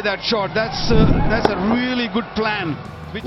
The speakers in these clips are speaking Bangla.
that shot. That's a really good plan.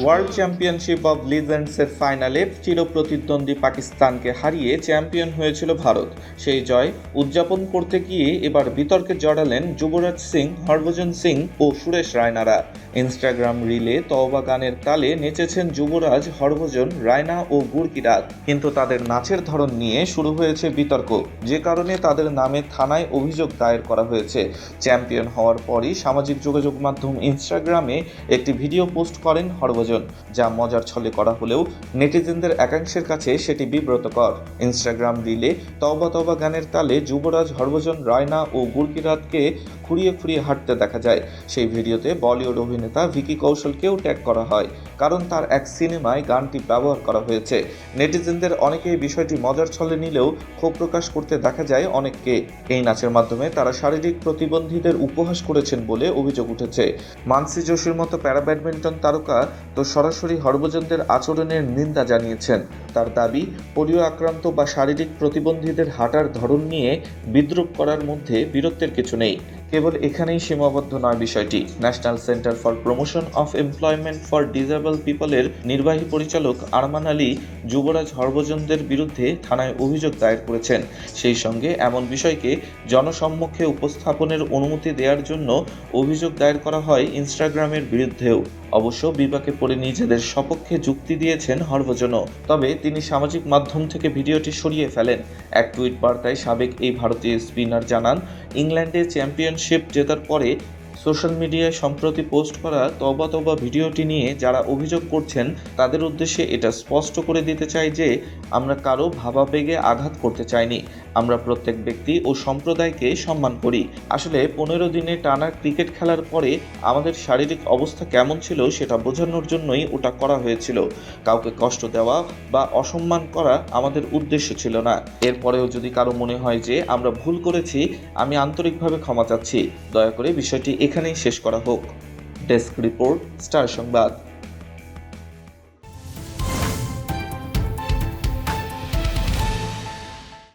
World championship of লিজেন্ডসের ফাইনালে চিরপ্রতিদ্বন্দ্বী পাকিস্তানকে হারিয়ে চ্যাম্পিয়ন হয়েছিল ভারত। সেই জয় উদযাপন করতে গিয়ে এবার বিতর্কে জড়ালেন যুবরাজ সিং, হরভজন সিং ও সুরেশ রায়নারা। ইনস্টাগ্রাম রিলে তওবা গানের তালে নেচেছেন যুবরাজ, হরভজন, রায়না ও গুরকিরাত। কিন্তু তাদের নাচের ধরন নিয়ে শুরু হয়েছে বিতর্ক, যে কারণে তাদের নামে থানায় অভিযোগ দায়ের করা হয়েছে। চ্যাম্পিয়ন হওয়ার পরই সামাজিক যোগাযোগ মাধ্যম ইনস্টাগ্রামে একটি ভিডিও পোস্ট করেন হরভজন, যা মজার ছলে করা হলেও নেটিজেনদের একাংশের কাছে সেটি বিব্রতকর। ইনস্টাগ্রাম রিলে তওবা তওবা গানের তালে যুবরাজ, হরভজন, রায়না ও গুরকিরাতকে খুঁড়িয়ে খুঁড়িয়ে হাঁটতে দেখা যায়। সেই ভিডিওতে বলিউড অভিনেতা ভিকি কৌশলকেও ট্যাগ করা হয়, কারণ তার এক সিনেমায় গানটি ব্যবহার করা হয়েছে। নেটিজেনদের অনেকেই বিষয়টি মজার ছলে নিলেও ক্ষোভ প্রকাশ করতে দেখা যায় অনেককে। এই নাচের মাধ্যমে তারা শারীরিক প্রতিবন্ধীদের উপহাস করেছেন বলে অভিযোগ উঠেছে। মানসি যোশীর মতো প্যারা ব্যাডমিন্টন তারকা তো সরাসরি হরভজনদের আচরণের নিন্দা জানিয়েছেন। তার দাবি, পোলিও আক্রান্ত বা শারীরিক প্রতিবন্ধীদের হাঁটার ধরন নিয়ে বিদ্রূপ করার মধ্যে বীরত্বের কিছু নেই। কেবল এখানেই সীমাবদ্ধ নয় বিষয়টি। National centre for promotion of employment for disable পিপলের নির্বাহী পরিচালক আরমান আলী যুবরাজ, হরভজনদের বিরুদ্ধে থানায় অভিযোগ দায়ের করেছেন। সেই সঙ্গে এমন বিষয়কে জনসম্মুখে উপস্থাপনের অনুমতি দেওয়ার জন্য অভিযোগ দায়ের করা হয় ইনস্টাগ্রামের বিরুদ্ধেও। অবশ্য বিপাকে পড়ে নিজেদের সপক্ষে যুক্তি দিয়েছেন হরভজনও, তবে তিনি সামাজিক মাধ্যম থেকে ভিডিওটি সরিয়ে ফেলেন। এক টুইট বার্তায় সাবেক এই ভারতীয় স্পিনার জানান, ইংল্যান্ডে চ্যাম্পিয়নশিপ জেতার পরে সোশ্যাল মিডিয়ায় সম্প্রতি পোস্ট করা তওবা তওবা ভিডিওটি নিয়ে যারা অভিযোগ করছেন তাদের উদ্দেশ্যে এটা স্পষ্ট করে দিতে চাই যে আমরা কারো ভাবাবেগে আঘাত করতে চাইনি। আমরা প্রত্যেক ব্যক্তি ও সম্প্রদায়কে সম্মান করি। আসলে 15 দিনে টানা ক্রিকেট খেলার পরে আমাদের শারীরিক অবস্থা কেমন ছিল সেটা বোঝানোর জন্যই ওটা করা হয়েছিল। কাউকে কষ্ট দেওয়া বা অসম্মান করা আমাদের উদ্দেশ্য ছিল না। এরপরেও যদি কারো মনে হয় যে আমরা ভুল করেছি, আমি আন্তরিকভাবে ক্ষমা চাচ্ছি। দয়া করে বিষয়টি এখানেই শেষ করা হোক। ডেস্ক রিপোর্ট, স্টার সংবাদ।